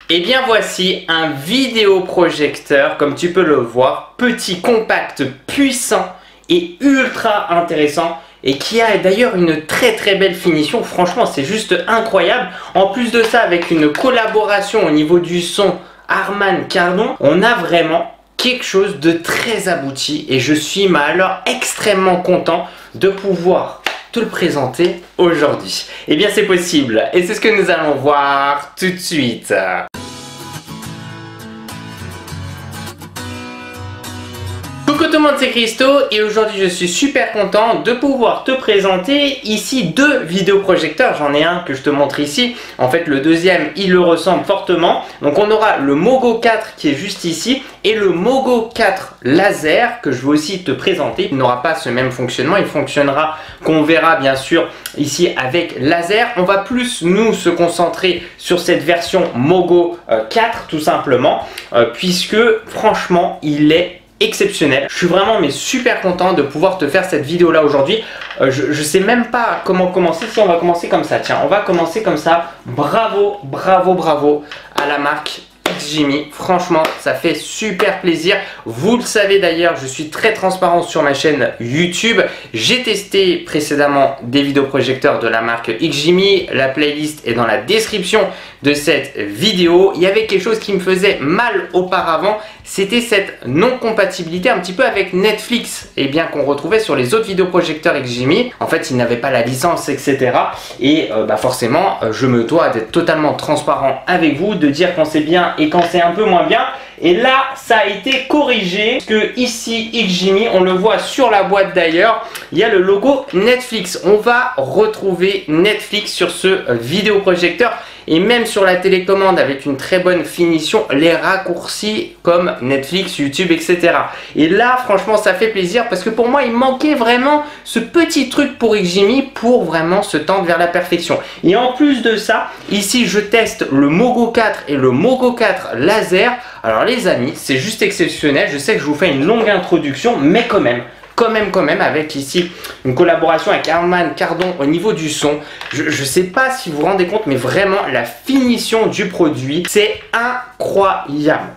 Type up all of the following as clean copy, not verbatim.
Et bien voici un vidéoprojecteur, comme tu peux le voir, petit, compact, puissant et ultra intéressant. Et qui a d'ailleurs une très belle finition, franchement c'est juste incroyable. En plus de ça, avec une collaboration au niveau du son Harman Kardon, on a vraiment quelque chose de très abouti. Et je suis alors extrêmement content de pouvoir te le présenter aujourd'hui. Et bien c'est possible, et c'est ce que nous allons voir tout de suite. Coucou tout le monde, c'est Christo et aujourd'hui je suis super content de pouvoir te présenter ici deux vidéoprojecteurs. J'en ai un que je te montre ici, en fait le deuxième il le ressemble fortement. Donc on aura le Mogo 4 qui est juste ici et le Mogo 4 laser que je vais aussi te présenter. Il n'aura pas ce même fonctionnement, il fonctionnera qu'on verra bien sûr ici avec laser. On va plus nous se concentrer sur cette version Mogo 4 tout simplement puisque franchement il est exceptionnel. Je suis vraiment super content de pouvoir te faire cette vidéo là aujourd'hui. Je sais même pas comment commencer. Si on va commencer comme ça, tiens, on va commencer comme ça. Bravo à la marque XGIMI. Franchement, ça fait super plaisir. Vous le savez d'ailleurs, je suis très transparent sur ma chaîne YouTube. J'ai testé précédemment des vidéoprojecteurs de la marque XGIMI. La playlist est dans la description de cette vidéo. Il y avait quelque chose qui me faisait mal auparavant. C'était cette non-compatibilité un petit peu avec Netflix et bien qu'on retrouvait sur les autres vidéoprojecteurs XGIMI. En fait, ils n'avaient pas la licence, etc. Et forcément, je me dois d'être totalement transparent avec vous, de dire quand c'est bien et quand c'est un peu moins bien. Et là, ça a été corrigé. Parce que ici, XGIMI, on le voit sur la boîte d'ailleurs, il y a le logo Netflix. On va retrouver Netflix sur ce vidéoprojecteur. Et même sur la télécommande avec une très bonne finition, les raccourcis comme Netflix, YouTube, etc. Et là, franchement, ça fait plaisir parce que pour moi, il manquait vraiment ce petit truc pour XGIMI pour vraiment se tendre vers la perfection. Et en plus de ça, ici, je teste le Mogo 4 et le Mogo 4 laser. Alors les amis, c'est juste exceptionnel. Je sais que je vous fais une longue introduction, mais quand même avec ici une collaboration avec Harman Kardon au niveau du son. Je sais pas si vous vous rendez compte, mais vraiment la finition du produit, c'est incroyable.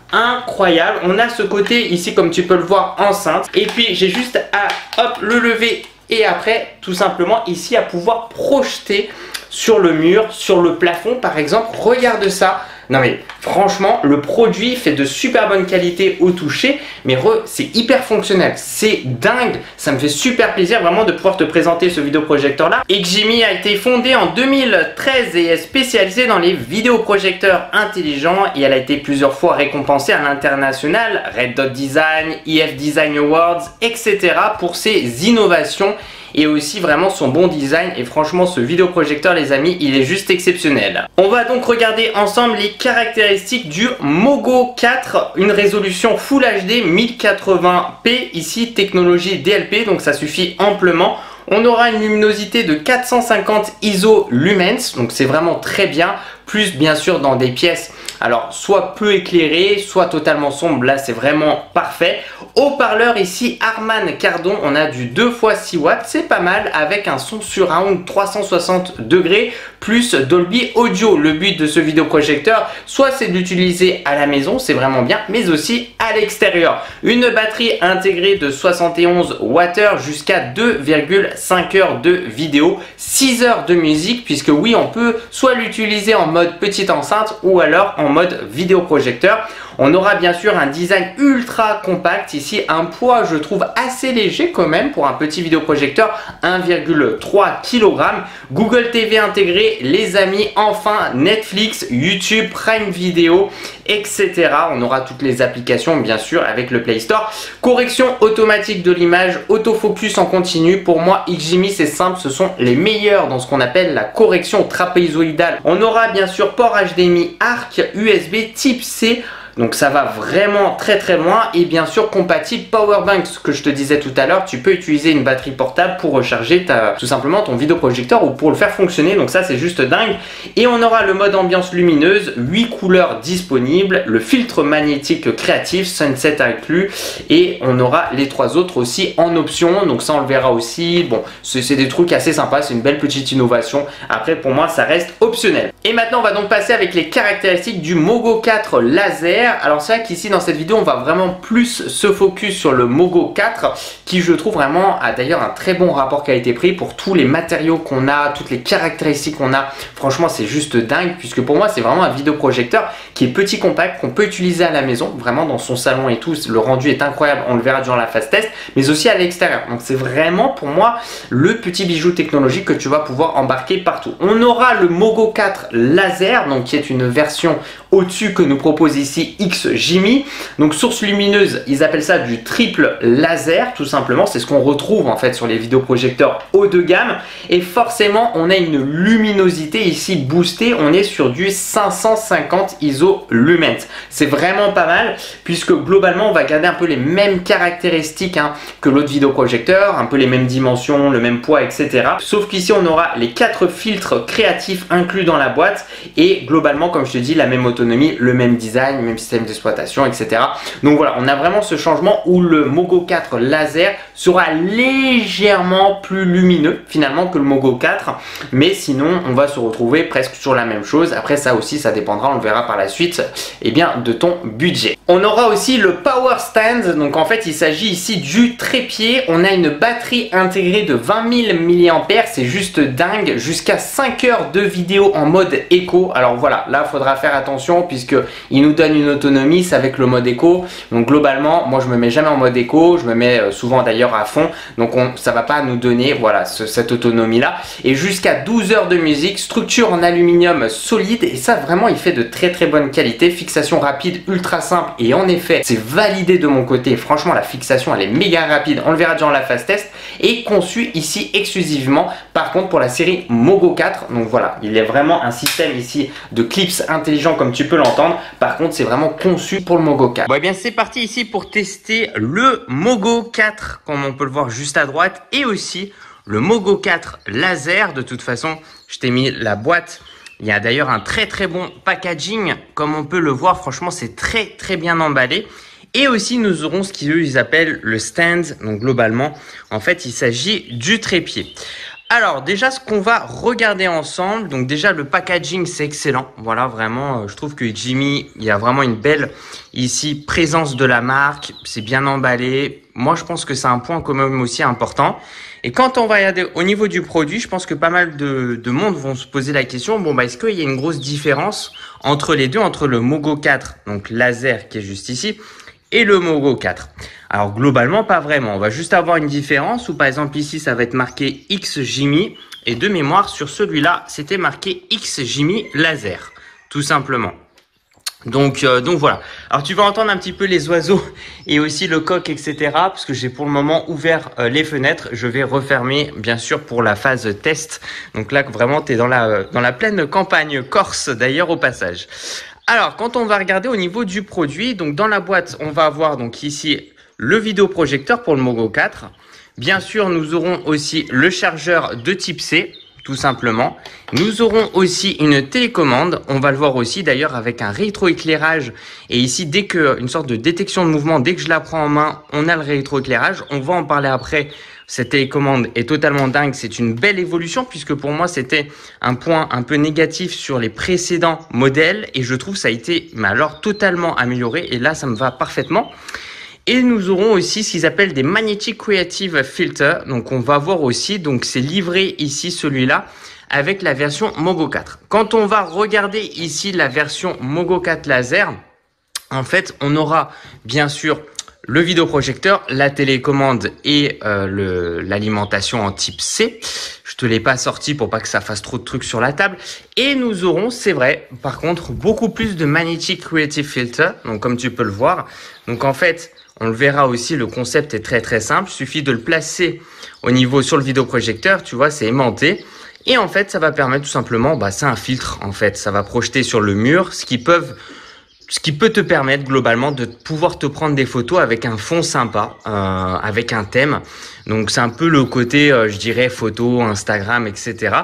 On a ce côté ici, comme tu peux le voir, enceinte. Et puis j'ai juste à hop le lever et après tout simplement ici à pouvoir projeter sur le mur, sur le plafond par exemple. Regarde ça. Non mais franchement, le produit fait de super bonne qualité au toucher, mais c'est hyper fonctionnel, c'est dingue, ça me fait super plaisir vraiment de pouvoir te présenter ce vidéoprojecteur là. XGIMI a été fondée en 2013 et est spécialisée dans les vidéoprojecteurs intelligents et elle a été plusieurs fois récompensée à l'international, Red Dot Design, IF Design Awards, etc. pour ses innovations et aussi vraiment son bon design. Et franchement ce vidéoprojecteur les amis, il est juste exceptionnel. On va donc regarder ensemble les caractéristiques du Mogo 4, une résolution Full HD 1080p ici, technologie DLP, donc ça suffit amplement. On aura une luminosité de 450 ISO lumens, donc c'est vraiment très bien, plus bien sûr dans des pièces alors soit peu éclairées, soit totalement sombres, là c'est vraiment parfait. Haut-parleur ici Harman Kardon, on a du 2x6 watts, c'est pas mal avec un son surround 360 degrés plus Dolby Audio. Le but de ce vidéoprojecteur, soit c'est de l'utiliser à la maison, c'est vraiment bien, mais aussi à l'extérieur. Une batterie intégrée de 71 Wh jusqu'à 2,5 heures de vidéo, 6 heures de musique, puisque oui, on peut soit l'utiliser en mode petite enceinte ou alors en mode vidéoprojecteur. On aura bien sûr un design ultra compact ici, un poids je trouve assez léger quand même pour un petit vidéoprojecteur, 1,3 kg. Google TV intégré les amis, enfin Netflix, YouTube, Prime Video, etc. On aura toutes les applications bien sûr avec le Play Store. Correction automatique de l'image, autofocus en continu. Pour moi XGIMI c'est simple, ce sont les meilleurs dans ce qu'on appelle la correction trapézoïdale. On aura bien sûr port HDMI ARC, USB Type C, Donc ça va vraiment très loin et bien sûr compatible Powerbank, ce que je te disais tout à l'heure, tu peux utiliser une batterie portable pour recharger tout simplement ton vidéoprojecteur ou pour le faire fonctionner, donc ça c'est juste dingue. Et on aura le mode ambiance lumineuse, 8 couleurs disponibles, le filtre magnétique créatif, sunset inclus, et on aura les 3 autres aussi en option, donc ça on le verra aussi. Bon, c'est des trucs assez sympas, c'est une belle petite innovation. Après pour moi ça reste optionnel. Et maintenant on va donc passer avec les caractéristiques du Mogo 4 laser. Alors c'est vrai qu'ici dans cette vidéo on va vraiment plus se focus sur le Mogo 4 qui je trouve vraiment a d'ailleurs un très bon rapport qualité-prix pour tous les matériaux qu'on a, toutes les caractéristiques qu'on a. Franchement c'est juste dingue puisque pour moi c'est vraiment un vidéoprojecteur qui est petit, compact, qu'on peut utiliser à la maison, vraiment dans son salon et tout. Le rendu est incroyable, on le verra durant la phase test, mais aussi à l'extérieur. Donc c'est vraiment pour moi le petit bijou technologique que tu vas pouvoir embarquer partout. On aura le Mogo 4 laser, donc qui est une version au-dessus que nous propose ici XGIMI. Donc source lumineuse, ils appellent ça du triple laser tout simplement. C'est ce qu'on retrouve en fait sur les vidéoprojecteurs haut de gamme. Et forcément, on a une luminosité ici boostée. On est sur du 550 ISO lumens. C'est vraiment pas mal puisque globalement, on va garder un peu les mêmes caractéristiques que l'autre vidéoprojecteur, un peu les mêmes dimensions, le même poids, etc. Sauf qu'ici, on aura les 4 filtres créatifs inclus dans la boîte et globalement, comme je te dis, la même autonomie, le même design, même système d'exploitation, etc. Donc voilà, on a vraiment ce changement où le Mogo 4 laser sera légèrement plus lumineux finalement que le Mogo 4, mais sinon on va se retrouver presque sur la même chose. Après ça aussi ça dépendra, on le verra par la suite, et bien de ton budget. On aura aussi le Power Stand, donc en fait il s'agit ici du trépied. On a une batterie intégrée de 20 000 mAh, c'est juste dingue, jusqu'à 5 heures de vidéo en mode éco. Alors voilà, là il faudra faire attention puisque il nous donne une autonomie, c'est avec le mode éco. Donc globalement, moi je me mets jamais en mode éco, je me mets souvent d'ailleurs à fond, donc ça va pas nous donner voilà cette autonomie là. Et jusqu'à 12 heures de musique, structure en aluminium solide, et ça vraiment il fait de très bonne qualité, fixation rapide, ultra simple, et en effet c'est validé de mon côté. Franchement la fixation elle est méga rapide, on le verra durant la phase test, et conçu ici exclusivement par contre pour la série Mogo 4. Donc voilà, il est vraiment un système ici de clips intelligent comme tu peux l'entendre. Par contre c'est vraiment conçu pour le Mogo 4. Bon et bien c'est parti ici pour tester le Mogo 4 comme on peut le voir juste à droite, et aussi le Mogo 4 laser. De toute façon je t'ai mis la boîte, il y a d'ailleurs un très bon packaging comme on peut le voir. Franchement c'est très bien emballé. Et aussi nous aurons ce qu'ils appellent le stand. Donc globalement en fait il s'agit du trépied. Alors déjà ce qu'on va regarder ensemble, donc déjà le packaging c'est excellent, voilà vraiment je trouve que Jimmy, il y a vraiment une belle ici présence de la marque, c'est bien emballé. Moi je pense que c'est un point quand même aussi important. Et quand on va regarder au niveau du produit, je pense que pas mal de monde vont se poser la question, bon bah est-ce qu'il y a une grosse différence entre les deux, entre le Mogo 4, donc laser qui est juste ici, et le Mogo 4. Alors globalement pas vraiment, on va juste avoir une différence où par exemple ici ça va être marqué XGIMI et de mémoire sur celui-là c'était marqué XGIMI laser tout simplement. Donc voilà, alors tu vas entendre un petit peu les oiseaux et aussi le coq etc, parce que j'ai pour le moment ouvert les fenêtres. Je vais refermer bien sûr pour la phase test. Donc là vraiment tu es dans la pleine campagne corse d'ailleurs au passage. Alors quand on va regarder au niveau du produit, donc dans la boîte on va avoir donc ici le vidéoprojecteur pour le Mogo 4. Bien sûr, nous aurons aussi le chargeur de type C, tout simplement. Nous aurons aussi une télécommande. On va le voir aussi d'ailleurs avec un rétroéclairage. Et ici, dès que une sorte de détection de mouvement, dès que je la prends en main, on a le rétroéclairage. On va en parler après. Cette télécommande est totalement dingue. C'est une belle évolution puisque pour moi, c'était un point un peu négatif sur les précédents modèles. Et je trouve que ça a été, mais alors, totalement amélioré. Et là, ça me va parfaitement. Et nous aurons aussi ce qu'ils appellent des Magnetic Creative Filter. Donc on va voir aussi, donc c'est livré ici celui-là avec la version Mogo 4. Quand on va regarder ici la version Mogo 4 laser, en fait on aura bien sûr le vidéoprojecteur, la télécommande et l'alimentation en type C. Je te l'ai pas sorti pour pas que ça fasse trop de trucs sur la table. Et nous aurons, c'est vrai, par contre, beaucoup plus de Magnetic Creative Filter. Donc comme tu peux le voir. Donc en fait, on le verra aussi, le concept est très simple. Il suffit de le placer au niveau sur le vidéoprojecteur. Tu vois, c'est aimanté. Et en fait, ça va permettre tout simplement, c'est un filtre en fait. Ça va projeter sur le mur, ce qui peuvent ce qui peut te permettre globalement de pouvoir te prendre des photos avec un fond sympa, avec un thème. Donc c'est un peu le côté, je dirais, photo, Instagram, etc.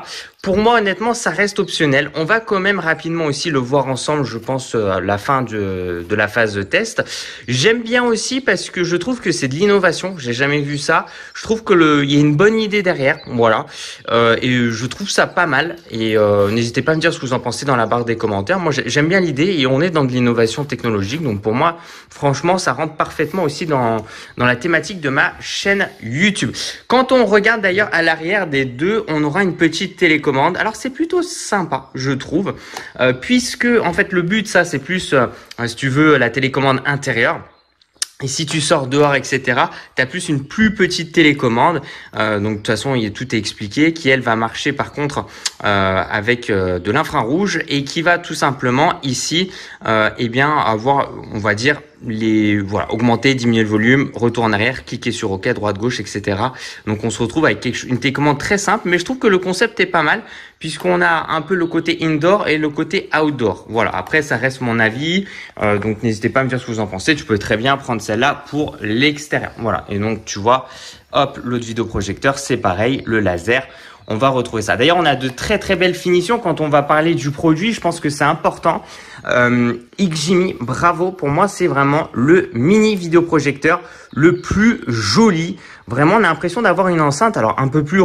Pour moi, honnêtement, ça reste optionnel. On va quand même rapidement aussi le voir ensemble, je pense, à la fin de la phase de test. J'aime bien aussi parce que je trouve que c'est de l'innovation. J'ai jamais vu ça. Je trouve que il y a une bonne idée derrière. Voilà. Et je trouve ça pas mal. Et n'hésitez pas à me dire ce que vous en pensez dans la barre des commentaires. Moi, j'aime bien l'idée et on est dans de l'innovation technologique. Donc pour moi, franchement, ça rentre parfaitement aussi dans la thématique de ma chaîne YouTube. Quand on regarde d'ailleurs à l'arrière des deux, on aura une petite télécommande. Alors c'est plutôt sympa, je trouve, puisque en fait le but, ça c'est plus, si tu veux, la télécommande intérieure. Et si tu sors dehors, etc., tu as plus une plus petite télécommande. Donc de toute façon, tout est expliqué, qui elle va marcher par contre avec de l'infrarouge et qui va tout simplement ici, eh bien avoir, on va dire, augmenter, diminuer le volume, retour en arrière, cliquer sur OK, droite, gauche, etc. Donc on se retrouve avec une télécommande très simple, mais je trouve que le concept est pas mal puisqu'on a un peu le côté indoor et le côté outdoor. Voilà, après ça reste mon avis, donc n'hésitez pas à me dire ce que vous en pensez. Tu peux très bien prendre celle-là pour l'extérieur. Voilà, et donc tu vois, hop, l'autre vidéoprojecteur, c'est pareil, le laser. On va retrouver ça. D'ailleurs, on a de très très belles finitions quand on va parler du produit. Je pense que c'est important. XGIMI, bravo. Pour moi, c'est vraiment le mini vidéoprojecteur le plus joli. Vraiment, on a l'impression d'avoir une enceinte. Alors, un peu plus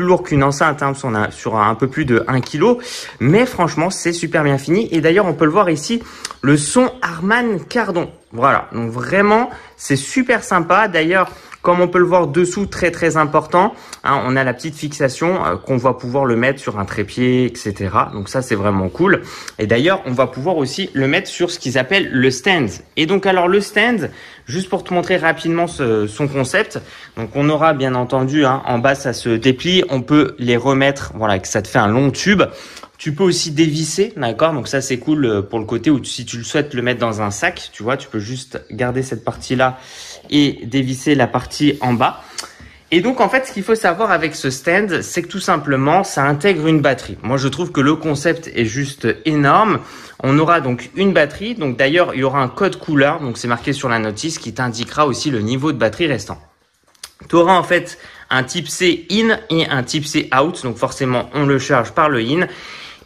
lourd qu'une enceinte, hein, parce qu'on a sur un peu plus de 1 kg. Mais franchement, c'est super bien fini. Et d'ailleurs, on peut le voir ici, le son Harman Kardon. Voilà. Donc, vraiment, c'est super sympa. D'ailleurs, comme on peut le voir dessous, très très important, hein, on a la petite fixation qu'on va pouvoir le mettre sur un trépied, etc. Donc ça, c'est vraiment cool. Et d'ailleurs, on va pouvoir aussi le mettre sur ce qu'ils appellent le stand. Et donc alors le stand, juste pour te montrer rapidement son concept. Donc on aura bien entendu, hein, en bas ça se déplie, on peut les remettre, voilà, que ça te fait un long tube. Tu peux aussi dévisser, d'accord? Donc ça, c'est cool pour le côté où si tu le souhaites le mettre dans un sac, tu vois, tu peux juste garder cette partie-là et dévisser la partie en bas. Et donc, en fait, ce qu'il faut savoir avec ce stand, c'est que tout simplement, ça intègre une batterie. Moi, je trouve que le concept est juste énorme. On aura donc une batterie. Donc d'ailleurs, il y aura un code couleur. Donc c'est marqué sur la notice qui t'indiquera aussi le niveau de batterie restant. Tu auras en fait un type C in et un type C out. Donc forcément, on le charge par le in.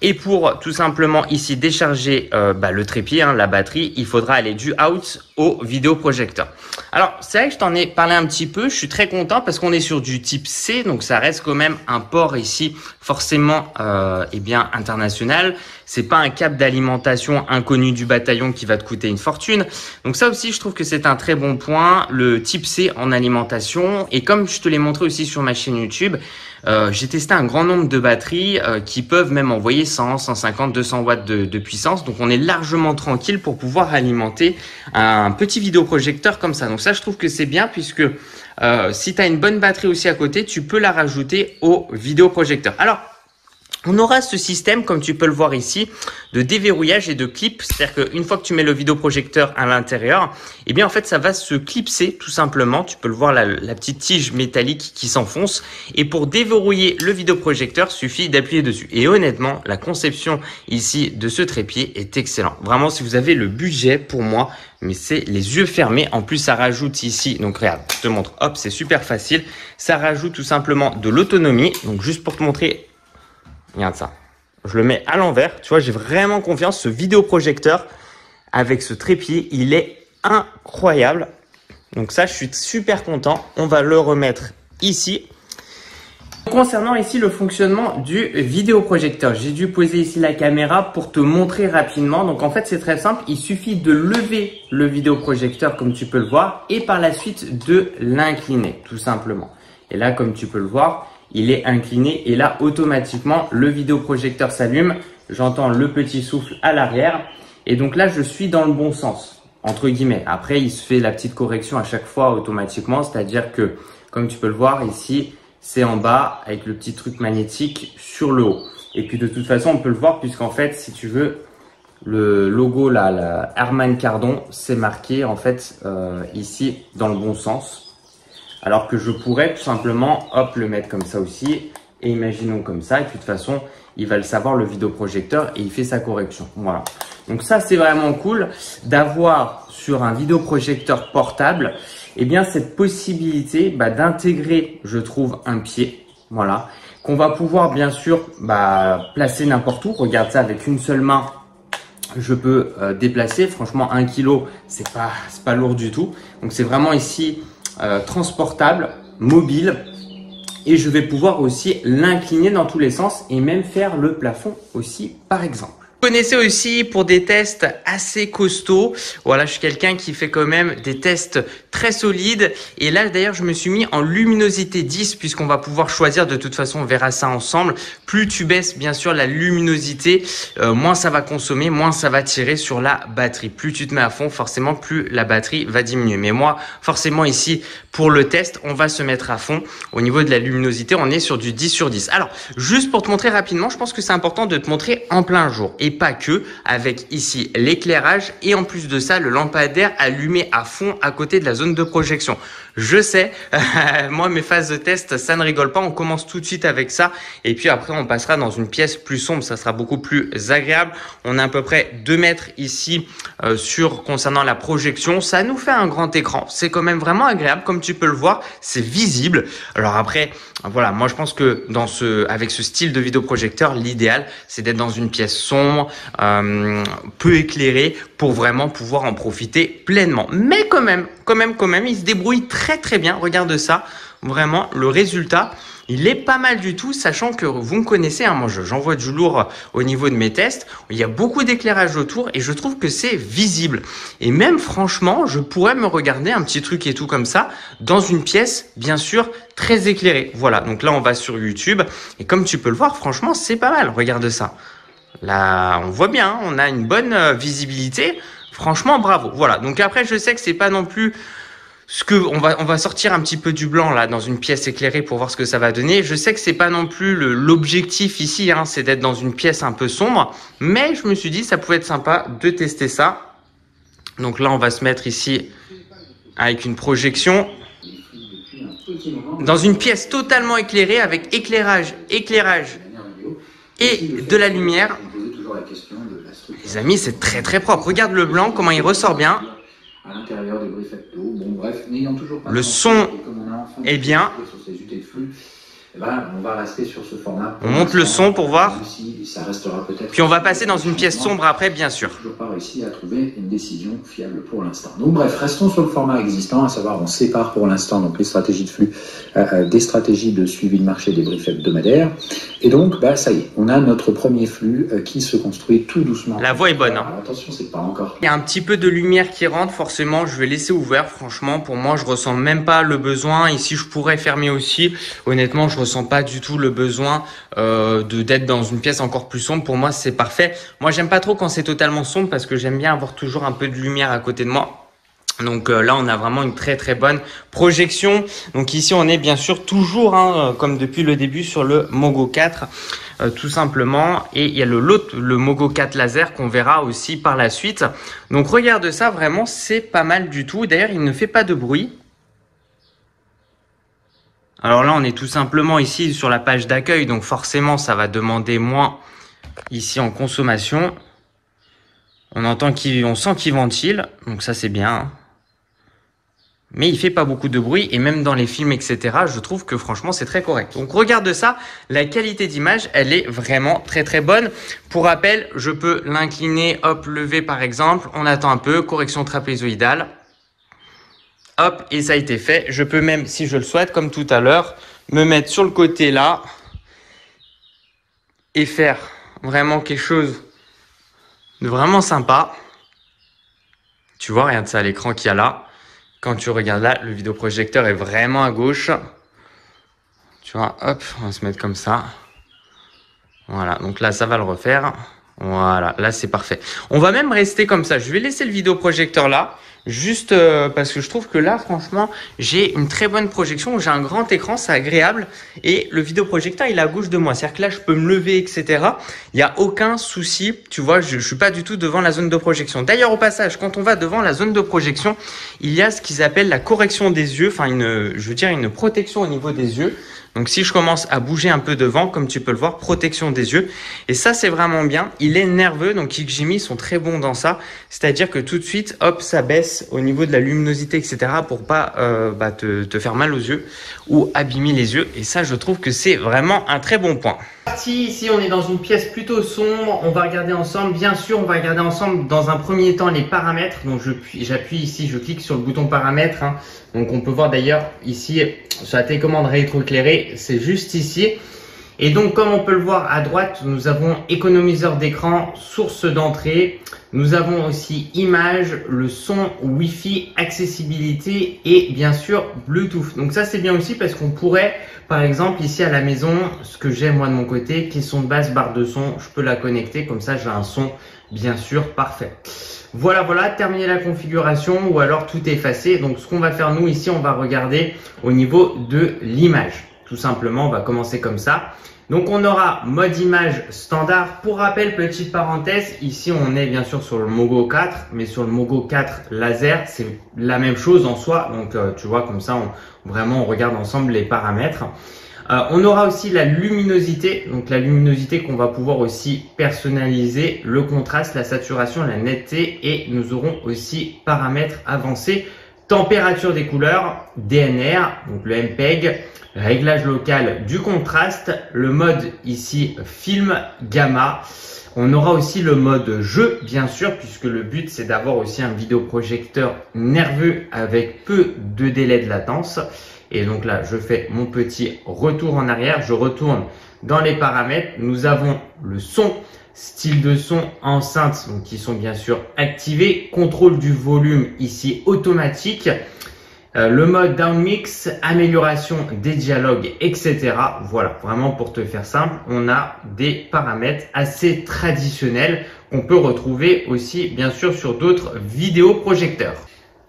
Et pour tout simplement ici décharger le trépied, hein, la batterie, il faudra aller du out au vidéoprojecteur. Alors c'est vrai que je t'en ai parlé un petit peu, je suis très content parce qu'on est sur du type C, donc ça reste quand même un port ici forcément international. C'est pas un câble d'alimentation inconnu du bataillon qui va te coûter une fortune. Donc ça aussi, je trouve que c'est un très bon point, le type C en alimentation. Et comme je te l'ai montré aussi sur ma chaîne YouTube, j'ai testé un grand nombre de batteries qui peuvent même envoyer 100, 150, 200 watts de puissance. Donc on est largement tranquille pour pouvoir alimenter un petit vidéoprojecteur comme ça. Donc ça, je trouve que c'est bien puisque si tu as une bonne batterie aussi à côté, tu peux la rajouter au vidéoprojecteur. Alors, on aura ce système, comme tu peux le voir ici, de déverrouillage et de clip. C'est-à-dire qu'une fois que tu mets le vidéoprojecteur à l'intérieur, eh bien en fait ça va se clipser tout simplement. Tu peux le voir, la petite tige métallique qui s'enfonce. Et pour déverrouiller le vidéoprojecteur, suffit d'appuyer dessus. Et honnêtement, la conception ici de ce trépied est excellente. Vraiment, si vous avez le budget, pour moi, mais c'est les yeux fermés. En plus, ça rajoute ici, donc regarde, je te montre, hop, c'est super facile. Ça rajoute tout simplement de l'autonomie. Donc juste pour te montrer, regarde ça. Je le mets à l'envers. Tu vois, j'ai vraiment confiance. Ce vidéoprojecteur avec ce trépied, il est incroyable. Donc ça, je suis super content. On va le remettre ici. Concernant ici le fonctionnement du vidéoprojecteur, j'ai dû poser ici la caméra pour te montrer rapidement. Donc en fait, c'est très simple. Il suffit de lever le vidéoprojecteur comme tu peux le voir et par la suite de l'incliner tout simplement. Et là, comme tu peux le voir, il est incliné et là, automatiquement, le vidéoprojecteur s'allume. J'entends le petit souffle à l'arrière. Et donc là, je suis dans le bon sens, entre guillemets. Après, il se fait la petite correction à chaque fois automatiquement. C'est-à-dire que, comme tu peux le voir ici, c'est en bas avec le petit truc magnétique sur le haut. Et puis de toute façon, on peut le voir puisqu'en fait, si tu veux, le logo là, la Harman Kardon, c'est marqué en fait ici dans le bon sens. Alors que je pourrais tout simplement, hop, le mettre comme ça aussi. Et imaginons comme ça. Et puis de toute façon, il va le savoir, le vidéoprojecteur, et il fait sa correction. Voilà. Donc ça, c'est vraiment cool d'avoir sur un vidéoprojecteur portable, eh bien, cette possibilité d'intégrer, je trouve, un pied, voilà, qu'on va pouvoir bien sûr placer n'importe où. Regarde ça, avec une seule main, je peux déplacer. Franchement, 1 kg, c'est pas lourd du tout. Donc c'est vraiment ici transportable, mobile. Et je vais pouvoir aussi l'incliner dans tous les sens et même faire le plafond aussi, par exemple. Vous connaissez aussi pour des tests assez costauds. Voilà, je suis quelqu'un qui fait quand même des tests très solides. Et là, d'ailleurs, je me suis mis en luminosité 10 puisqu'on va pouvoir choisir. De toute façon, on verra ça ensemble. Plus tu baisses, bien sûr, la luminosité, moins ça va consommer, moins ça va tirer sur la batterie. Plus tu te mets à fond, forcément, plus la batterie va diminuer. Mais moi, forcément, ici, pour le test, on va se mettre à fond. Au niveau de la luminosité, on est sur du 10 sur 10. Alors, juste pour te montrer rapidement, je pense que c'est important de te montrer en plein jour. Et pas que, avec ici l'éclairage et en plus de ça, le lampadaire allumé à fond à côté de la zone de projection. Je sais, moi mes phases de test, ça ne rigole pas, on commence tout de suite avec ça et puis après on passera dans une pièce plus sombre, ça sera beaucoup plus agréable. On a à peu près 2 mètres ici concernant la projection, ça nous fait un grand écran, c'est quand même vraiment agréable comme tu peux le voir, c'est visible. Alors après, voilà, moi je pense que avec ce style de vidéoprojecteur, l'idéal c'est d'être dans une pièce sombre, peu éclairée pour vraiment pouvoir en profiter pleinement. Mais quand même, il se débrouille très bien. Regarde ça, vraiment le résultat, il est pas mal du tout, sachant que vous me connaissez, hein, moi j'envoie du lourd au niveau de mes tests. Il y a beaucoup d'éclairage autour et je trouve que c'est visible. Et même franchement, je pourrais me regarder un petit truc et tout comme ça dans une pièce, bien sûr, très éclairée. Voilà, donc là on va sur YouTube et comme tu peux le voir, franchement c'est pas mal. Regarde ça. Là, on voit bien, on a une bonne visibilité. Franchement, bravo. Voilà. Donc après, je sais que c'est pas non plus on va sortir un petit peu du blanc là dans une pièce éclairée pour voir ce que ça va donner. Je sais que c'est pas non plus l'objectif ici, hein, c'est d'être dans une pièce un peu sombre, mais je me suis dit ça pouvait être sympa de tester ça. Donc là, on va se mettre ici avec une projection dans une pièce totalement éclairée avec éclairage et de la lumière. Les amis, c'est très propre. Regarde le blanc, comment il ressort bien. Le son est bien. On va rester sur ce format. On monte le son pour voir. Puis on va passer dans une pièce sombre après, bien sûr. Toujours pas réussi à trouver une décision fiable pour l'instant. Donc bref, restons sur le format existant, à savoir on sépare pour l'instant donc les stratégies de flux des stratégies de suivi de marché des briefs hebdomadaires. Et donc ça y est, on a notre premier flux qui se construit tout doucement. La voix est bonne. Hein. Alors, attention, c'est pas encore. Il y a un petit peu de lumière qui rentre, forcément, je vais laisser ouvert. Franchement, pour moi, je ressens même pas le besoin. Ici, je pourrais fermer aussi. Honnêtement, je ressens pas du tout le besoin d'être dans une pièce encore plus sombre. Pour moi, c'est parfait. Moi, j'aime pas trop quand c'est totalement sombre parce que j'aime bien avoir toujours un peu de lumière à côté de moi. Donc là, on a vraiment une très bonne projection. Donc ici, on est bien sûr toujours, comme depuis le début, sur le Mogo 4, tout simplement. Et il y a le Mogo 4 laser qu'on verra aussi par la suite. Donc regarde ça, vraiment, c'est pas mal du tout. D'ailleurs, il ne fait pas de bruit. Alors là, on est tout simplement ici sur la page d'accueil. Donc forcément, ça va demander moins ici en consommation. On sent qu'il ventile. Donc ça, c'est bien, hein. Mais il fait pas beaucoup de bruit et même dans les films, etc., je trouve que franchement, c'est très correct. Donc, regarde ça. La qualité d'image, elle est vraiment très bonne. Pour rappel, je peux l'incliner, hop, lever par exemple. On attend un peu, correction trapézoïdale. Hop, et ça a été fait. Je peux même, si je le souhaite, comme tout à l'heure, me mettre sur le côté là et faire vraiment quelque chose de vraiment sympa. Tu vois, regarde ça, l'écran qu'il y a là. Quand tu regardes là, le vidéoprojecteur est vraiment à gauche. Tu vois, hop, on va se mettre comme ça. Voilà, donc là, ça va le refaire. Voilà, là, c'est parfait. On va même rester comme ça. Je vais laisser le vidéoprojecteur là. Juste parce que je trouve que là, franchement, j'ai une très bonne projection. J'ai un grand écran, c'est agréable. Et le vidéoprojecteur, il est à gauche de moi. C'est-à-dire que là, je peux me lever, etc. Il n'y a aucun souci. Tu vois, je suis pas du tout devant la zone de projection. D'ailleurs, au passage, quand on va devant la zone de projection, il y a ce qu'ils appellent la correction des yeux. Enfin, je veux dire, une protection au niveau des yeux. Donc si je commence à bouger un peu devant, comme tu peux le voir, protection des yeux. Et ça, c'est vraiment bien. Il est nerveux, donc Ximi sont très bons dans ça. C'est-à-dire que tout de suite, hop, ça baisse au niveau de la luminosité, etc. pour pas te faire mal aux yeux ou abîmer les yeux. Et ça, je trouve que c'est vraiment un très bon point. Ici, on est dans une pièce plutôt sombre. On va regarder ensemble. Bien sûr, on va regarder ensemble dans un premier temps les paramètres. Donc, j'appuie ici, je clique sur le bouton paramètres. Hein. Donc, on peut voir d'ailleurs ici sur la télécommande rétroéclairée, c'est juste ici. Et donc, comme on peut le voir à droite, nous avons économiseur d'écran, source d'entrée. Nous avons aussi image, le son, Wi-Fi, accessibilité et bien sûr Bluetooth. Donc ça c'est bien aussi parce qu'on pourrait, par exemple ici à la maison, ce que j'ai moi de mon côté, qui est son de base, barre de son, je peux la connecter, comme ça j'ai un son bien sûr parfait. Voilà, terminé la configuration ou alors tout effacé. Donc ce qu'on va faire nous ici, on va regarder au niveau de l'image. Tout simplement, on va commencer comme ça. Donc on aura mode image standard. Pour rappel, petite parenthèse, ici on est bien sûr sur le Mogo 4, mais sur le Mogo 4 laser, c'est la même chose en soi. Donc tu vois, comme ça, on regarde ensemble les paramètres. On aura aussi la luminosité, donc la luminosité qu'on va pouvoir aussi personnaliser, le contraste, la saturation, la netteté et nous aurons aussi paramètres avancés, température des couleurs, DNR, donc le MPEG, réglage local du contraste, le mode ici film, gamma. On aura aussi le mode jeu, bien sûr, puisque le but c'est d'avoir aussi un vidéoprojecteur nerveux avec peu de délai de latence. Et donc là, je fais mon petit retour en arrière, je retourne dans les paramètres. Nous avons le son, style de son, enceinte, donc qui sont bien sûr activés, contrôle du volume ici automatique. Le mode downmix, amélioration des dialogues, etc. Voilà, vraiment pour te faire simple, on a des paramètres assez traditionnels qu'on peut retrouver aussi bien sûr sur d'autres vidéoprojecteurs.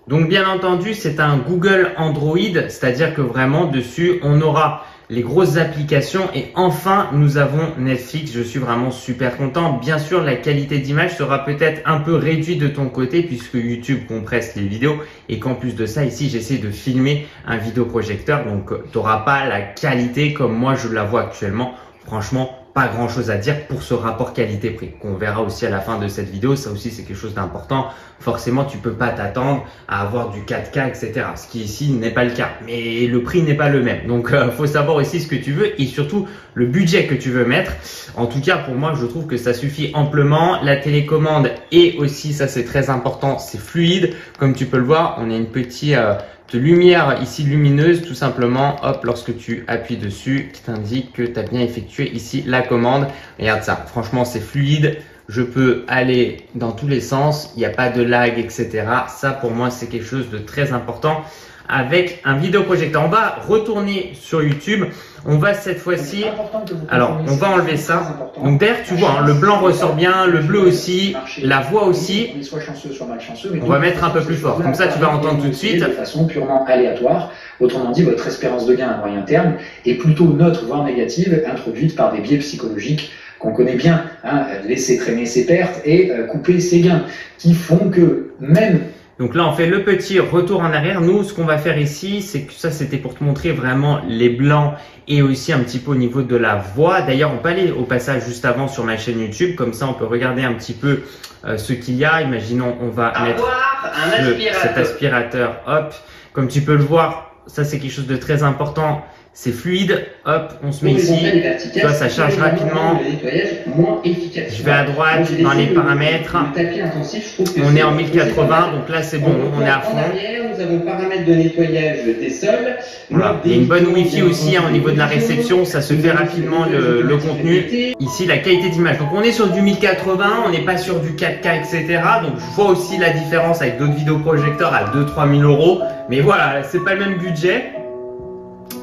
Donc bien entendu, c'est un Google Android, c'est-à-dire que vraiment dessus, on aura les grosses applications et enfin nous avons Netflix. Je suis vraiment super content. Bien sûr, la qualité d'image sera peut-être un peu réduite de ton côté puisque YouTube compresse les vidéos et qu'en plus de ça ici j'essaie de filmer un vidéoprojecteur, donc tu n'auras pas la qualité comme moi je la vois actuellement. Franchement, pas grand chose à dire pour ce rapport qualité-prix qu'on verra aussi à la fin de cette vidéo. Ça aussi c'est quelque chose d'important. Forcément tu peux pas t'attendre à avoir du 4K, etc. Ce qui ici n'est pas le cas, mais le prix n'est pas le même. Donc faut savoir aussi ce que tu veux et surtout le budget que tu veux mettre. En tout cas pour moi je trouve que ça suffit amplement. La télécommande et aussi ça c'est très important, c'est fluide. Comme tu peux le voir, on a une petite de lumière ici lumineuse tout simplement, hop, lorsque tu appuies dessus qui t'indique que tu as bien effectué ici la commande. Regarde ça, franchement c'est fluide, je peux aller dans tous les sens, il n'y a pas de lag, etc. Ça pour moi c'est quelque chose de très important avec un vidéoprojecteur. On va retourner sur YouTube, on va cette fois-ci, alors on va enlever ça. Donc derrière tu vois, hein, le blanc ressort bien, le bleu aussi, la voix aussi. On va mettre un peu plus fort, comme ça tu vas entendre tout de suite. De façon purement aléatoire, autrement dit votre espérance de gain à moyen terme est plutôt neutre voire négative, introduite par des biais psychologiques qu'on connaît bien, hein, laisser traîner ses pertes et couper ses gains, qui font que même... Donc là, on fait le petit retour en arrière. Nous, ce qu'on va faire ici, c'est que ça, c'était pour te montrer vraiment les blancs et aussi un petit peu au niveau de la voix. D'ailleurs, on peut aller au passage juste avant sur ma chaîne YouTube. Comme ça, on peut regarder un petit peu ce qu'il y a. Imaginons, on va mettre cet aspirateur. Hop, comme tu peux le voir, ça, c'est quelque chose de très important. C'est fluide, hop, on se met ici, tu vois, ça charge rapidement. Je vais à droite dans les paramètres, on est en 1080, donc là c'est bon, on est à fond. Nous avons paramètres de nettoyage des sols. Voilà. Il y a une bonne Wi-Fi aussi hein, au niveau de la réception, ça se fait rapidement le contenu. Ici la qualité d'image, donc on est sur du 1080, on n'est pas sur du 4K, etc. Donc je vois aussi la différence avec d'autres vidéoprojecteurs à 2-3 000 €, mais voilà, c'est pas le même budget.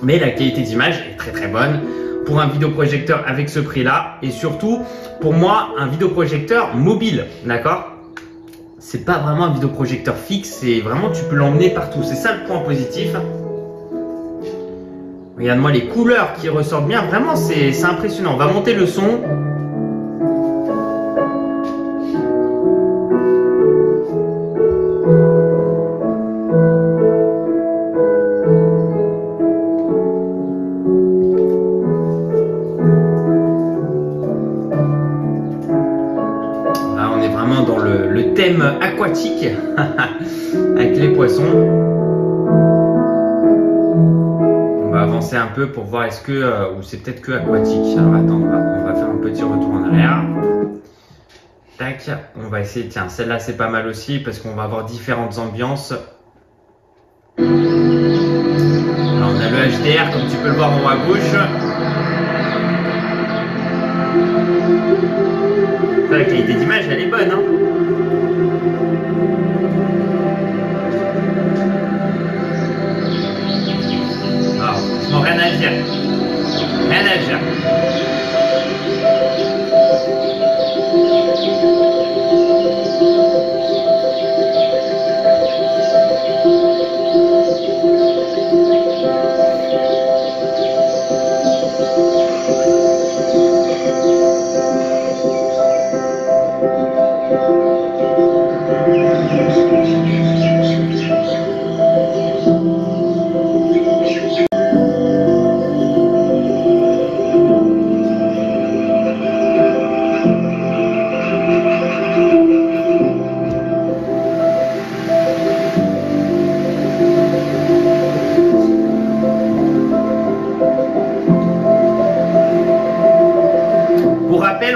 Mais la qualité d'image est très très bonne pour un vidéoprojecteur avec ce prix-là. Et surtout, pour moi, un vidéoprojecteur mobile, d'accord? C'est pas vraiment un vidéoprojecteur fixe, c'est vraiment, tu peux l'emmener partout. C'est ça le point positif. Regarde-moi les couleurs qui ressortent bien. Vraiment, c'est impressionnant. On va monter le son. aquatique avec les poissons. On va avancer un peu pour voir est-ce que ou c'est peut-être que aquatique. Alors attends, on va faire un petit retour en arrière. Tac, on va essayer. Tiens, celle-là c'est pas mal aussi parce qu'on va avoir différentes ambiances. Alors on a le HDR comme tu peux le voir en haut à gauche. La qualité d'image elle est bonne hein. Alors, franchement rien à dire. Rien à dire.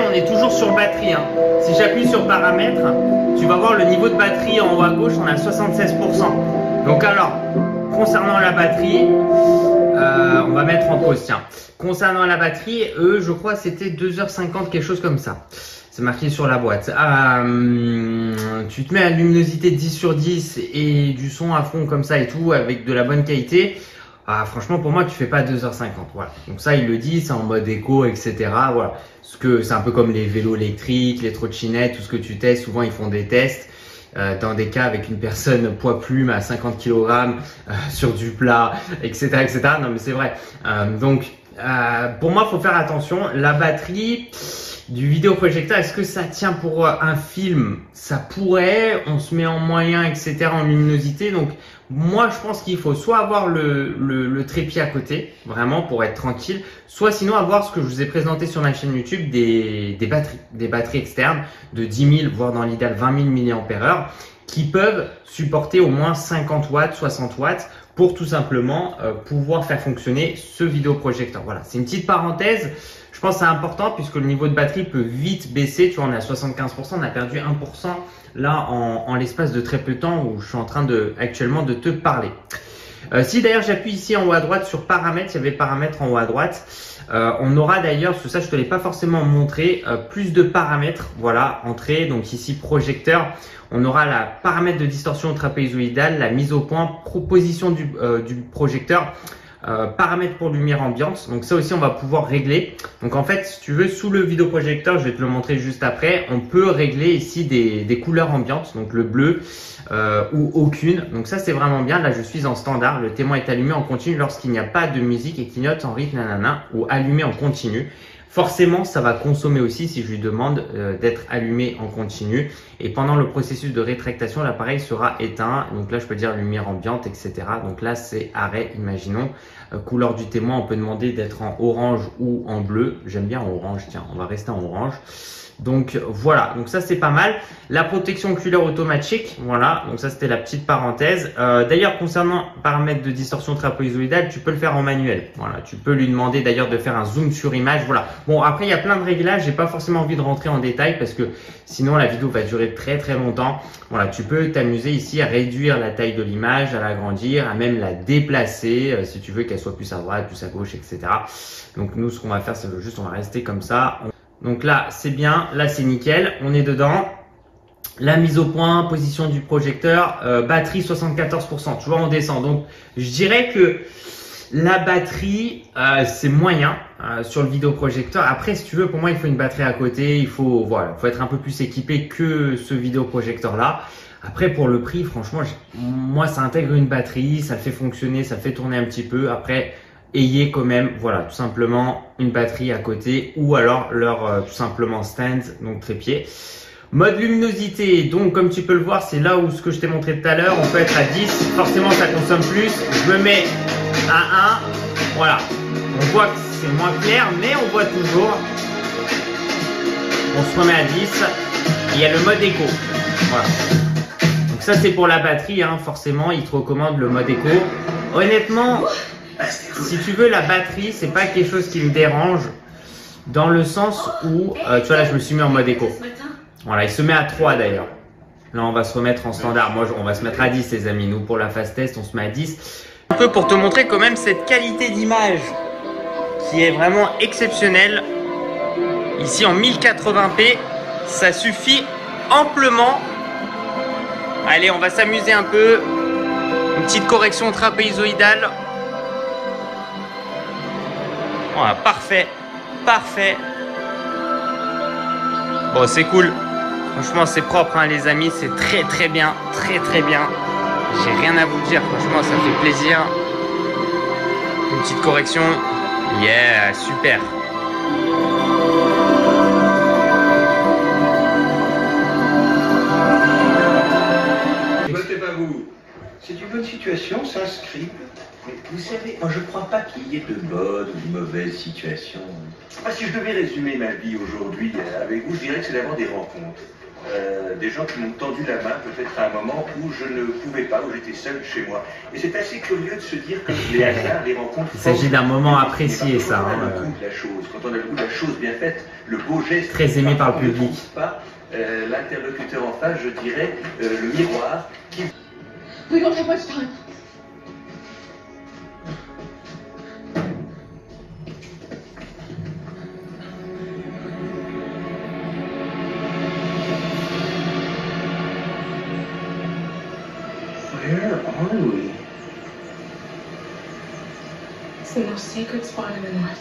On est toujours sur batterie hein. Si j'appuie sur paramètres, tu vas voir le niveau de batterie en haut à gauche, on a 76%. Donc alors, concernant la batterie, on va mettre en pause tiens. Concernant la batterie, je crois c'était 2h50, quelque chose comme ça. C'est marqué sur la boîte. Tu te mets à luminosité 10 sur 10 et du son à fond comme ça et tout, avec de la bonne qualité. Franchement, pour moi, tu fais pas 2h50. Voilà. Donc ça, il le dit, c'est en mode éco, etc. Voilà. Parce que c'est un peu comme les vélos électriques, les trottinettes, tout ce que tu testes. Souvent, ils font des tests dans des cas avec une personne poids plume à 50 kg sur du plat, etc., etc. Non, mais c'est vrai. Donc, pour moi, faut faire attention. La batterie du vidéoprojecteur, est-ce que ça tient pour un film? Ça pourrait, on se met en moyen, etc., en luminosité. Donc, moi, je pense qu'il faut soit avoir le trépied à côté, vraiment, pour être tranquille, soit sinon avoir ce que je vous ai présenté sur ma chaîne YouTube, des batteries externes de 10 000, voire dans l'idéal 20 000 mAh, qui peuvent supporter au moins 50 watts, 60 watts, pour tout simplement pouvoir faire fonctionner ce vidéoprojecteur. Voilà, c'est une petite parenthèse. Je pense que c'est important puisque le niveau de batterie peut vite baisser. Tu vois, on est à 75%, on a perdu 1% là en l'espace de très peu de temps où je suis en train actuellement de te parler. Si d'ailleurs j'appuie ici en haut à droite sur paramètres, il y avait paramètres en haut à droite. On aura d'ailleurs, parce que ça je te l'ai pas forcément montré, plus de paramètres. Voilà, entrée, donc ici projecteur. On aura la paramètre de distorsion trapézoïdale, la mise au point, position du projecteur. Paramètres pour lumière ambiante, donc ça aussi on va pouvoir régler. Donc en fait si tu veux, sous le vidéoprojecteur, je vais te le montrer juste après, on peut régler ici des couleurs ambiantes, donc le bleu ou aucune. Donc ça c'est vraiment bien. Là je suis en standard, le témoin est allumé en continu lorsqu'il n'y a pas de musique et clignote en rythme nanana, ou allumé en continu. Forcément, ça va consommer aussi si je lui demande d'être allumé en continu. Et pendant le processus de rétractation, l'appareil sera éteint. Donc là, je peux dire lumière ambiante, etc. Donc là, c'est arrêt, imaginons. Couleur du témoin, on peut demander d'être en orange ou en bleu. J'aime bien en orange, tiens, on va rester en orange. Donc voilà, donc ça c'est pas mal. La protection oculaire automatique, voilà, donc ça c'était la petite parenthèse. D'ailleurs concernant paramètres de distorsion trapézoïdale, tu peux le faire en manuel. Voilà, tu peux lui demander d'ailleurs de faire un zoom sur image. Voilà. Bon après il y a plein de réglages, j'ai pas forcément envie de rentrer en détail parce que sinon la vidéo va durer très longtemps. Voilà, tu peux t'amuser ici à réduire la taille de l'image, à l'agrandir, à même la déplacer si tu veux qu'elle soit plus à droite, plus à gauche, etc. Donc nous ce qu'on va faire c'est juste on va rester comme ça. Donc là, c'est bien, là c'est nickel, on est dedans. La mise au point, position du projecteur, batterie 74%, tu vois, on descend. Donc, je dirais que la batterie, c'est moyen sur le vidéoprojecteur. Après, si tu veux, pour moi, il faut une batterie à côté. Il faut, voilà, faut être un peu plus équipé que ce vidéoprojecteur-là. Après, pour le prix, franchement, moi, ça intègre une batterie, ça fait fonctionner, ça fait tourner un petit peu. Après, ayez quand même, voilà, tout simplement une batterie à côté ou alors leur tout simplement stand, donc trépied. Mode luminosité, donc comme tu peux le voir, c'est là où ce que je t'ai montré tout à l'heure, on peut être à 10, forcément ça consomme plus. Je me mets à 1, voilà, on voit que c'est moins clair, mais on voit toujours. On se remet à 10, et il y a le mode éco, voilà. ça c'est pour la batterie, hein, forcément, il te recommande le mode éco. Honnêtement, si tu veux, la batterie, c'est pas quelque chose qui me dérange, dans le sens où, tu vois là, je me suis mis en mode éco. Voilà, il se met à 3 d'ailleurs. Là, on va se remettre en standard. Moi, on va se mettre à 10, les amis. Nous, pour la fast test, on se met à 10. Un peu pour te montrer quand même cette qualité d'image qui est vraiment exceptionnelle. Ici, en 1080p, ça suffit amplement. Allez, on va s'amuser un peu. Une petite correction trapézoïdale. Voilà, parfait. Parfait. Bon, c'est cool. Franchement, c'est propre, hein, les amis. C'est très, très bien. Très, très bien. J'ai rien à vous dire. Franchement, ça fait plaisir. Une petite correction. Yeah, super. Votez pas vous. C'est une bonne situation, ça, Scribe. Mais vous savez, moi je crois pas qu'il y ait de bonnes ou de mauvaises situations. Si je devais résumer ma vie aujourd'hui avec vous, je dirais que c'est d'abord des rencontres. Des gens qui m'ont tendu la main peut-être à un moment où je ne pouvais pas, où j'étais seul chez moi. Et c'est assez curieux de se dire que les hasards, les rencontres... Il s'agit d'un moment apprécié, ça. Quand on a le goût de la chose, quand on a le goût de la chose bien faite, le beau geste... Très aimé par le public. L'interlocuteur en face, je dirais, le miroir qui... We don't have much time. Where are we? It's the most sacred spot in the north.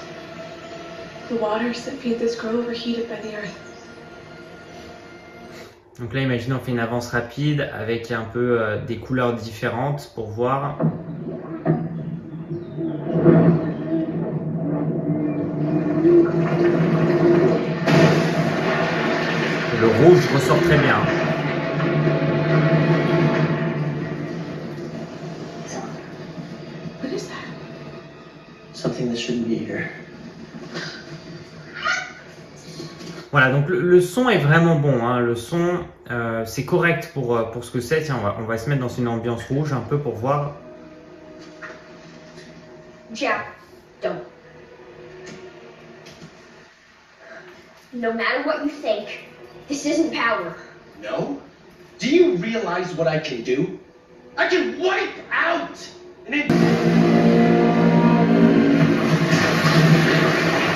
The waters that feed this grove are heated by the earth. Donc là, imaginez, on fait une avance rapide avec un peu des couleurs différentes pour voir. Le rouge ressort très bien. What is that? Something that shouldn't be here. Voilà, donc le son est vraiment bon, hein. Le son, c'est correct pour ce que c'est. Tiens, on va se mettre dans une ambiance rouge un peu pour voir. Jack, don't. No matter what you think, this isn't power. No? Do you realize what I can do? I can wipe out an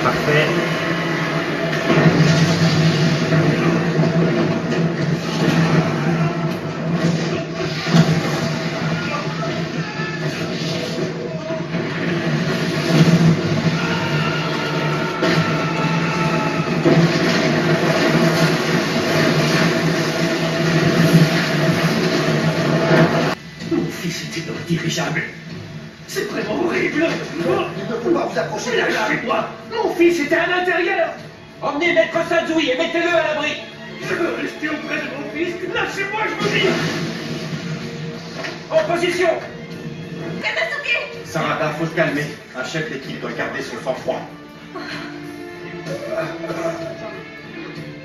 Parfait. Mon fils était dans le dirigeable. C'est vraiment horrible. Il ne faut pas vous approcher derrière chez moi. Mon fils était à l'intérieur. Emmenez Maître Sanzoui et mettez-le à l'abri. Je veux rester auprès de mon fils. Lâchez-moi, je vous dis. En position. Sarada, faut se calmer. Un chef d'équipe doit garder son sang-froid.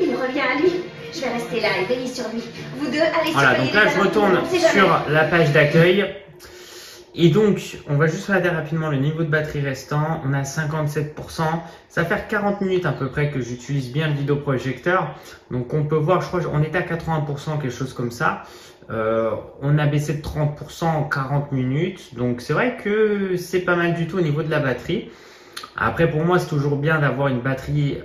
Il revient à lui. Je vais rester là et veiller sur lui. Vous deux, allez Voilà, donc là je retourne sur la page d'accueil. Et donc, on va juste regarder rapidement le niveau de batterie restant. On a 57%. Ça va faire 40 minutes à peu près que j'utilise bien le vidéoprojecteur. Donc on peut voir, je crois qu'on était à 80%, quelque chose comme ça. On a baissé de 30% en 40 minutes. Donc c'est vrai que c'est pas mal du tout au niveau de la batterie. Après, pour moi, c'est toujours bien d'avoir une batterie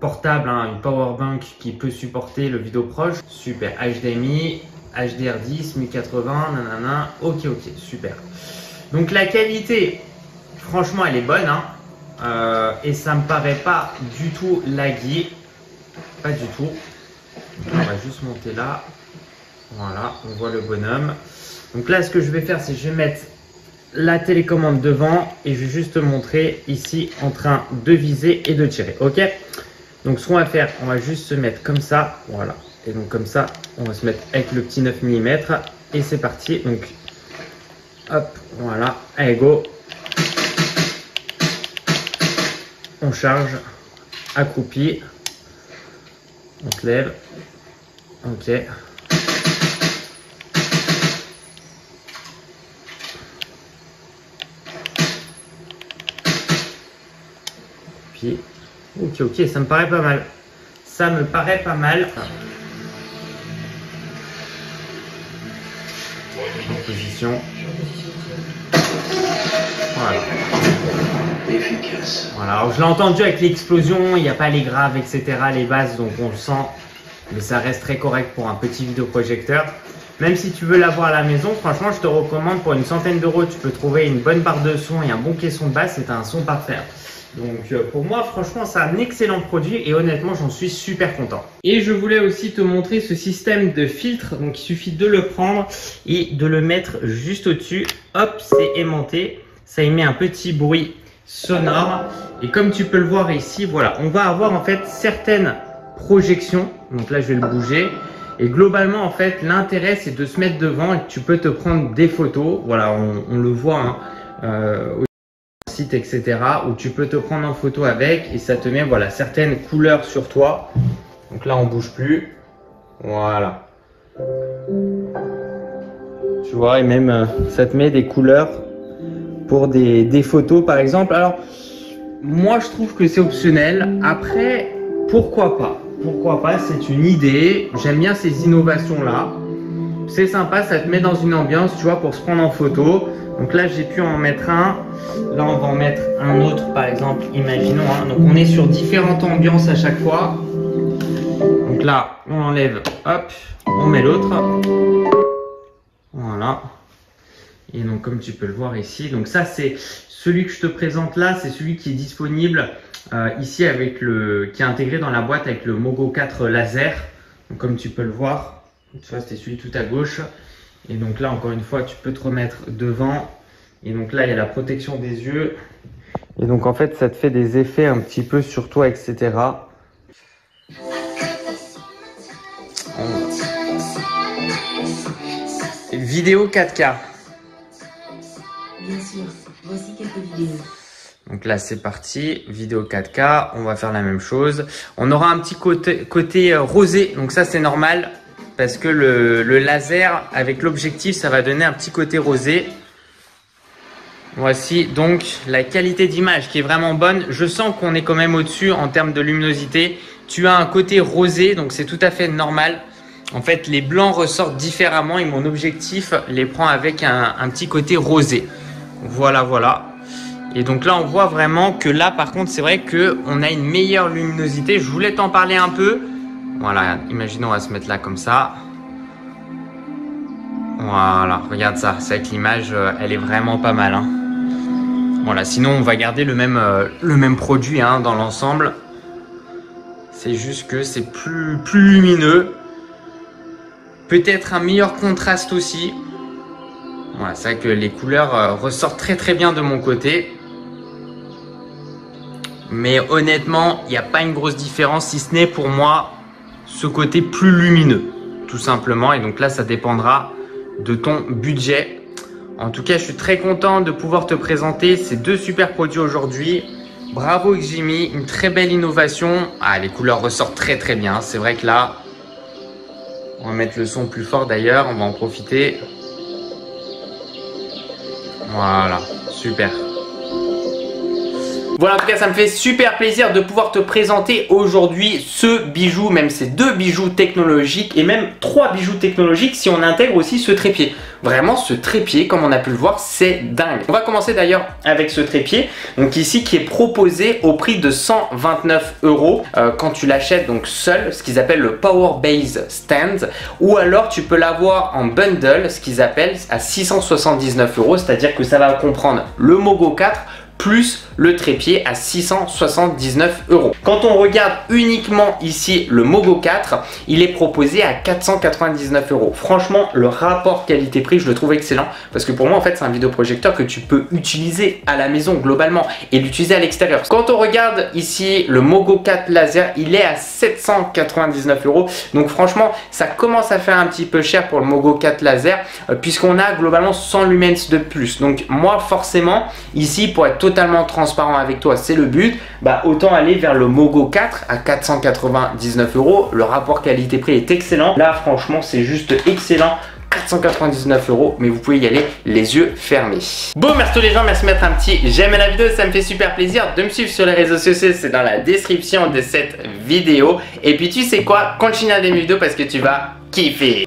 portable, hein, une powerbank qui peut supporter le vidéoproche. Super, HDMI, HDR10, 1080, nanana. Ok, super. Donc la qualité, franchement, elle est bonne, hein, et ça me paraît pas du tout laggy, pas du tout. Donc, on va juste monter là. Voilà, on voit le bonhomme. Donc là, ce que je vais faire, c'est que je vais mettre la télécommande devant et je vais juste te montrer ici en train de viser et de tirer. Ok, donc ce qu'on va faire, on va juste se mettre comme ça. Voilà, et donc comme ça on va se mettre avec le petit 9 mm et c'est parti. Donc hop, voilà, allez go, on charge, accroupi, on se lève. Ok, trépied. Ok, ça me paraît pas mal. Ça me paraît pas mal. En position. Voilà. Efficace. Voilà, alors je l'ai entendu avec l'explosion, il n'y a pas les graves, etc., les basses, donc on le sent. Mais ça reste très correct pour un petit vidéoprojecteur. Même si tu veux l'avoir à la maison, franchement, je te recommande pour une centaine d'euros, tu peux trouver une bonne barre de son et un bon caisson de basse, c'est un son parfait. Donc pour moi, franchement, c'est un excellent produit et honnêtement, j'en suis super content. Et je voulais aussi te montrer ce système de filtre. Donc il suffit de le prendre et de le mettre juste au-dessus. Hop, c'est aimanté. Ça émet un petit bruit sonore. Et comme tu peux le voir ici, voilà, on va avoir en fait certaines projections. Donc là, je vais le bouger. Et globalement, en fait, l'intérêt, c'est de se mettre devant et que tu peux te prendre des photos. Voilà, on le voit au site, etc. où tu peux te prendre en photo avec et ça te met voilà, certaines couleurs sur toi. Donc là, on bouge plus. Voilà. Tu vois, et même ça te met des couleurs pour des photos, par exemple. Alors, moi, je trouve que c'est optionnel. Après, pourquoi pas? Pourquoi pas, c'est une idée. J'aime bien ces innovations-là. C'est sympa, ça te met dans une ambiance, tu vois, pour se prendre en photo. Donc là, j'ai pu en mettre un. Là, on va en mettre un autre, par exemple, imaginons. Donc, on est sur différentes ambiances à chaque fois. Donc là, on enlève, hop, on met l'autre. Voilà. Et donc, comme tu peux le voir ici, donc ça, c'est celui que je te présente là, c'est celui qui est disponible ici avec qui est intégré dans la boîte avec le Mogo 4 laser. Donc, comme tu peux le voir, tu vois, c'était celui tout à gauche. Et donc là, encore une fois, tu peux te remettre devant. Et donc là, il y a la protection des yeux. Et donc, en fait, ça te fait des effets un petit peu sur toi, etc. Vidéo 4K. Bien sûr, voici quelques vidéos. Donc là, c'est parti, vidéo 4K, on va faire la même chose. On aura un petit côté rosé, donc ça c'est normal parce que le laser avec l'objectif, ça va donner un petit côté rosé. Voici donc la qualité d'image qui est vraiment bonne. Je sens qu'on est quand même au-dessus en termes de luminosité. Tu as un côté rosé, donc c'est tout à fait normal. En fait, les blancs ressortent différemment et mon objectif les prend avec un petit côté rosé. Voilà, voilà. Et donc là, on voit vraiment que là, par contre, c'est vrai qu'on a une meilleure luminosité. Je voulais t'en parler un peu. Voilà, imaginons, on va se mettre là comme ça. Voilà, regarde ça. C'est vrai que l'image, elle est vraiment pas mal. Hein. Voilà, sinon, on va garder le même produit hein, dans l'ensemble. C'est juste que c'est plus lumineux. Peut-être un meilleur contraste aussi. Voilà, c'est vrai que les couleurs ressortent très bien de mon côté. Mais honnêtement, il n'y a pas une grosse différence si ce n'est pour moi ce côté plus lumineux, tout simplement. Et donc là, ça dépendra de ton budget. En tout cas, je suis très content de pouvoir te présenter ces deux super produits aujourd'hui. Bravo Ximi, une très belle innovation. Ah, les couleurs ressortent très bien. C'est vrai que là, on va mettre le son plus fort d'ailleurs. On va en profiter. Voilà, super. Voilà, en tout cas, ça me fait super plaisir de pouvoir te présenter aujourd'hui ce bijou, même ces deux bijoux technologiques et même trois bijoux technologiques si on intègre aussi ce trépied. Vraiment, ce trépied, comme on a pu le voir, c'est dingue. On va commencer d'ailleurs avec ce trépied, donc ici qui est proposé au prix de 129 € quand tu l'achètes donc seul, ce qu'ils appellent le Power Base Stand, ou alors tu peux l'avoir en bundle, ce qu'ils appellent à 679 €, c'est-à-dire que ça va comprendre le Mogo 4 plus le trépied à 679 €. Quand on regarde uniquement ici le Mogo 4, il est proposé à 499 €. Franchement, le rapport qualité-prix, je le trouve excellent parce que pour moi, en fait, c'est un vidéoprojecteur que tu peux utiliser à la maison globalement et l'utiliser à l'extérieur. Quand on regarde ici le Mogo 4 laser, il est à 799 €. Donc franchement, ça commence à faire un petit peu cher pour le Mogo 4 laser puisqu'on a globalement 100 lumens de plus. Donc moi, forcément, ici, pour être totalement transparent avec toi, c'est le but, bah autant aller vers le Mogo 4 à 499 €. Le rapport qualité-prix est excellent. Là, franchement, c'est juste excellent 499 €, mais vous pouvez y aller les yeux fermés. Bon, merci tous les gens, merci de mettre un petit j'aime à la vidéo, ça me fait super plaisir de me suivre sur les réseaux sociaux, c'est dans la description de cette vidéo. Et puis tu sais quoi, continue à regarder mes vidéos parce que tu vas kiffer.